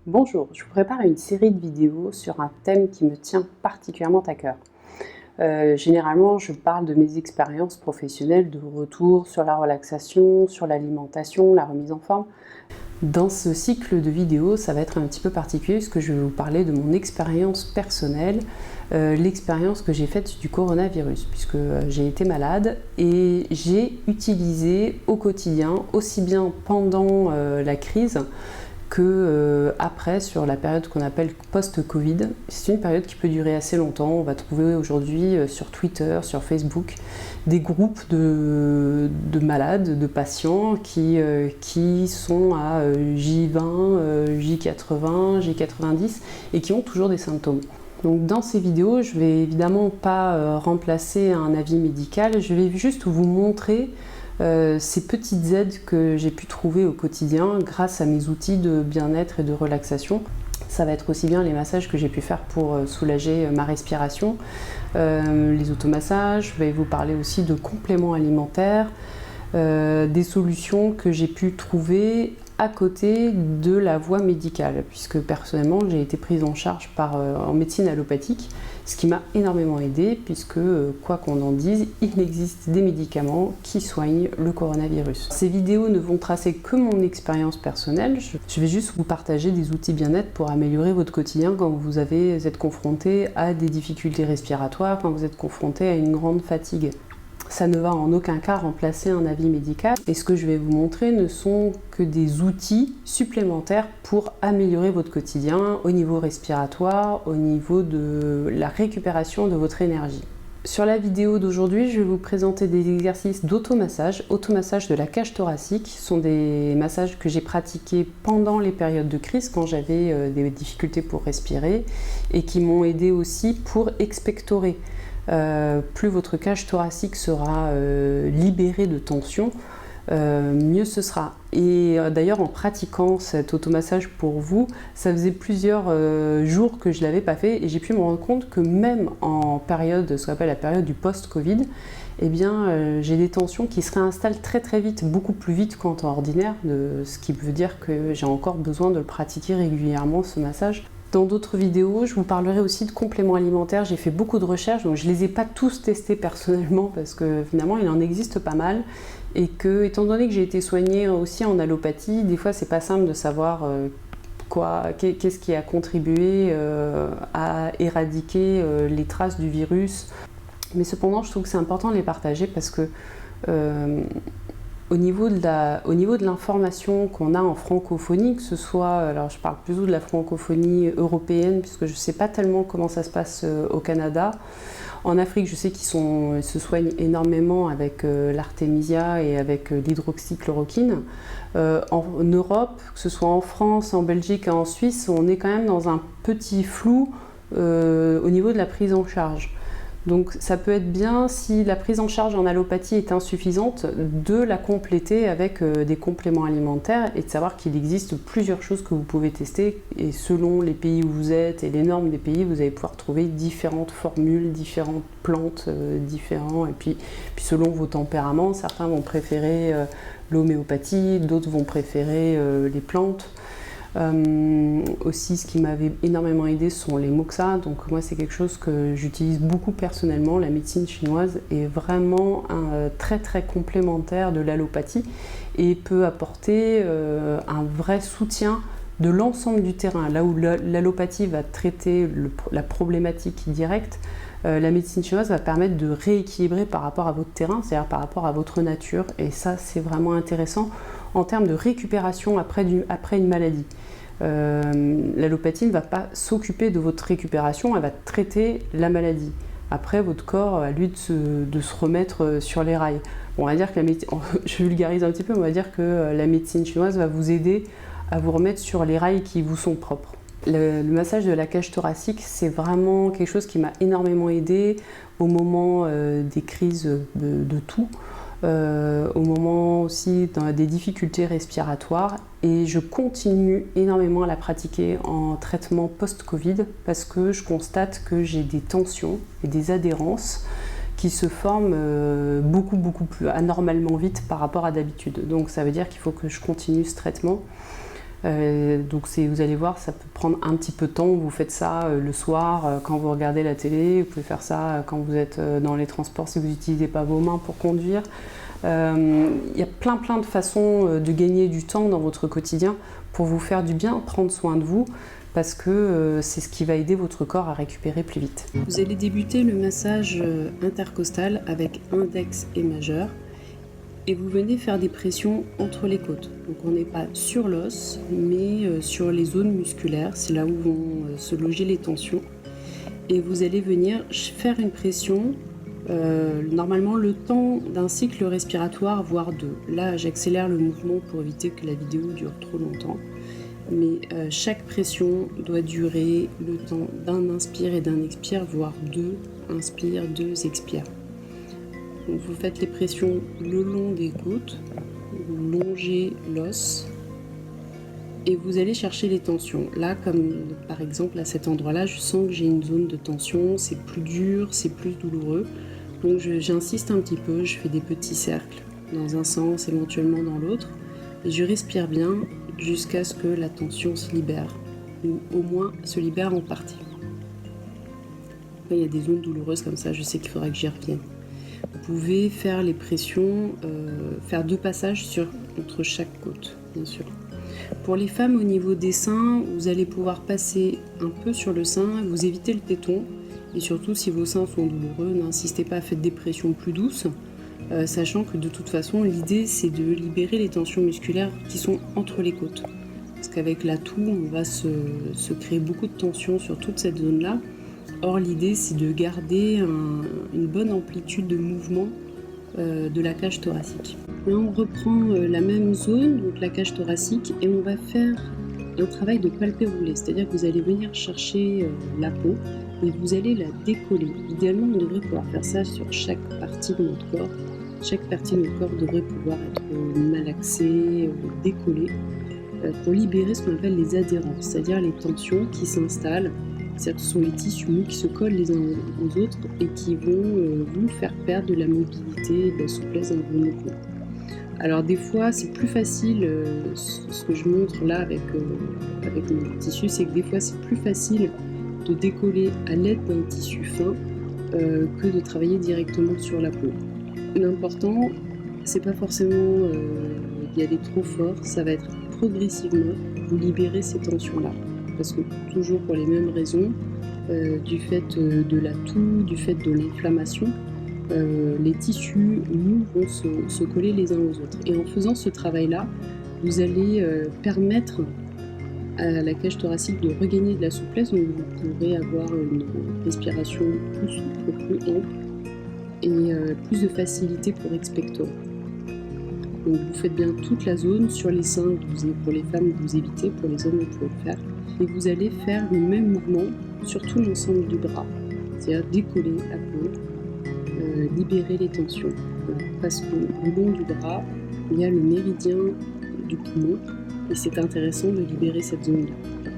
Bonjour, je vous prépare une série de vidéos sur un thème qui me tient particulièrement à cœur. Généralement, je parle de mes expériences professionnelles de retour sur la relaxation, sur l'alimentation, la remise en forme. Dans ce cycle de vidéos, ça va être un petit peu particulier parce que je vais vous parler de mon expérience personnelle, l'expérience que j'ai faite du coronavirus, puisque j'ai été malade et j'ai utilisé au quotidien, aussi bien pendant la crise, que après, sur la période qu'on appelle post-Covid. C'est une période qui peut durer assez longtemps. On va trouver aujourd'hui sur Twitter, sur Facebook, des groupes de malades, de patients qui sont à J20, J80, J90 et qui ont toujours des symptômes. Donc dans ces vidéos, je vais évidemment pas remplacer un avis médical, je vais juste vous montrer ces petites aides que j'ai pu trouver au quotidien grâce à mes outils de bien-être et de relaxation. Ça va être aussi bien les massages que j'ai pu faire pour soulager ma respiration, les automassages, je vais vous parler aussi de compléments alimentaires, des solutions que j'ai pu trouver à côté de la voie médicale, puisque personnellement j'ai été prise en charge en médecine allopathique, ce qui m'a énormément aidée, puisque quoi qu'on en dise, il existe des médicaments qui soignent le coronavirus. Ces vidéos ne vont tracer que mon expérience personnelle, je vais juste vous partager des outils bien-être pour améliorer votre quotidien quand vous êtes confronté à des difficultés respiratoires, quand vous êtes confronté à une grande fatigue. Ça ne va en aucun cas remplacer un avis médical et ce que je vais vous montrer ne sont que des outils supplémentaires pour améliorer votre quotidien au niveau respiratoire, au niveau de la récupération de votre énergie. Sur la vidéo d'aujourd'hui, je vais vous présenter des exercices d'automassage, automassage de la cage thoracique. Ce sont des massages que j'ai pratiqués pendant les périodes de crise quand j'avais des difficultés pour respirer et qui m'ont aidé aussi pour expectorer. Plus votre cage thoracique sera libérée de tension, mieux ce sera. Et d'ailleurs, en pratiquant cet automassage pour vous, ça faisait plusieurs jours que je ne l'avais pas fait et j'ai pu me rendre compte que même en période, ce qu'on appelle la période du post-Covid, eh bien, j'ai des tensions qui se réinstallent très très vite, beaucoup plus vite qu'en temps ordinaire, ce qui veut dire que j'ai encore besoin de le pratiquer régulièrement, ce massage. Dans d'autres vidéos, je vous parlerai aussi de compléments alimentaires. J'ai fait beaucoup de recherches, donc je ne les ai pas tous testés personnellement parce que finalement il en existe pas mal et que, étant donné que j'ai été soignée aussi en allopathie, des fois c'est pas simple de savoir qu'est-ce qui a contribué à éradiquer les traces du virus. Mais cependant, je trouve que c'est important de les partager parce que au niveau de l'information qu'on a en francophonie, que ce soit, alors je parle plutôt de la francophonie européenne, puisque je ne sais pas tellement comment ça se passe au Canada. En Afrique, je sais qu'ils se soignent énormément avec l'artémisia et avec l'hydroxychloroquine. En Europe, que ce soit en France, en Belgique et en Suisse, on est quand même dans un petit flou au niveau de la prise en charge. Donc ça peut être bien, si la prise en charge en allopathie est insuffisante, de la compléter avec des compléments alimentaires et de savoir qu'il existe plusieurs choses que vous pouvez tester et selon les pays où vous êtes et les normes des pays, vous allez pouvoir trouver différentes formules, différentes plantes différentes et puis selon vos tempéraments, certains vont préférer l'homéopathie, d'autres vont préférer les plantes. Aussi, ce qui m'avait énormément aidé sont les moxa, donc moi c'est quelque chose que j'utilise beaucoup personnellement. La médecine chinoise est vraiment très très complémentaire de l'allopathie et peut apporter un vrai soutien de l'ensemble du terrain. Là où l'allopathie va traiter la problématique directe, la médecine chinoise va permettre de rééquilibrer par rapport à votre terrain, c'est-à-dire par rapport à votre nature, et ça c'est vraiment intéressant en termes de récupération après une maladie. L'allopathie ne va pas s'occuper de votre récupération, elle va traiter la maladie. Après, votre corps, à lui de se remettre sur les rails. Bon, on va dire que je vulgarise un petit peu, on va dire que la médecine chinoise va vous aider à vous remettre sur les rails qui vous sont propres. Le massage de la cage thoracique, c'est vraiment quelque chose qui m'a énormément aidé au moment des crises de tout. Au moment aussi des difficultés respiratoires et je continue énormément à la pratiquer en traitement post-Covid parce que je constate que j'ai des tensions et des adhérences qui se forment beaucoup plus anormalement vite par rapport à d'habitude. Donc ça veut dire qu'il faut que je continue ce traitement. Donc vous allez voir, ça peut prendre un petit peu de temps. Vous faites ça le soir quand vous regardez la télé, vous pouvez faire ça quand vous êtes dans les transports si vous n'utilisez pas vos mains pour conduire. Il y a plein de façons de gagner du temps dans votre quotidien pour vous faire du bien, prendre soin de vous, parce que c'est ce qui va aider votre corps à récupérer plus vite. Vous allez débuter le massage intercostal avec index et majeur. Et vous venez faire des pressions entre les côtes. Donc on n'est pas sur l'os, mais sur les zones musculaires, c'est là où vont se loger les tensions. Et vous allez venir faire une pression, normalement le temps d'un cycle respiratoire, voire deux. Là j'accélère le mouvement pour éviter que la vidéo dure trop longtemps. Mais chaque pression doit durer le temps d'un inspire et d'un expire, voire deux inspire, deux expire. Donc vous faites les pressions le long des côtes, vous longez l'os et vous allez chercher les tensions. Là, comme par exemple à cet endroit-là, je sens que j'ai une zone de tension, c'est plus dur, c'est plus douloureux. Donc j'insiste un petit peu, je fais des petits cercles dans un sens, éventuellement dans l'autre. Et je respire bien jusqu'à ce que la tension se libère, ou au moins se libère en partie. Après, il y a des zones douloureuses comme ça, je sais qu'il faudra que j'y revienne. Vous pouvez faire les pressions, faire 2 passages entre chaque côte, bien sûr. Pour les femmes, au niveau des seins, vous allez pouvoir passer un peu sur le sein, vous évitez le téton. Et surtout, si vos seins sont douloureux, n'insistez pas, faites des pressions plus douces, sachant que de toute façon, l'idée, c'est de libérer les tensions musculaires qui sont entre les côtes. Parce qu'avec la toux, on va se créer beaucoup de tension sur toute cette zone-là. Or, l'idée, c'est de garder une bonne amplitude de mouvement de la cage thoracique. Là, on reprend la même zone, donc la cage thoracique, et on va faire un travail de palpé roulé. C'est-à-dire que vous allez venir chercher la peau et vous allez la décoller. Idéalement, on devrait pouvoir faire ça sur chaque partie de notre corps. Chaque partie de notre corps devrait pouvoir être malaxée, décollée, pour libérer ce qu'on appelle les adhérents, c'est-à-dire les tensions qui s'installent. Ce sont les tissus mous qui se collent les uns aux autres et qui vont vous faire perdre de la mobilité et de la souplesse dans vos mouvements. Alors des fois c'est plus facile, ce que je montre là avec mon tissu, c'est que des fois c'est plus facile de décoller à l'aide d'un tissu fin que de travailler directement sur la peau. L'important, c'est pas forcément d'y aller trop fort, ça va être progressivement vous libérer ces tensions-là. Parce que toujours pour les mêmes raisons, du fait de la toux, du fait de l'inflammation, les tissus mous vont se coller les uns aux autres. Et en faisant ce travail-là, vous allez permettre à la cage thoracique de regagner de la souplesse, donc vous pourrez avoir une respiration plus souple, plus ample et plus de facilité pour expectorer. Donc vous faites bien toute la zone sur les seins, pour les femmes vous évitez, pour les hommes vous pouvez le faire. Et vous allez faire le même mouvement sur tout l'ensemble du bras, c'est-à-dire décoller la peau, libérer les tensions. Parce qu'au long du bras, il y a le méridien du poumon et c'est intéressant de libérer cette zone-là.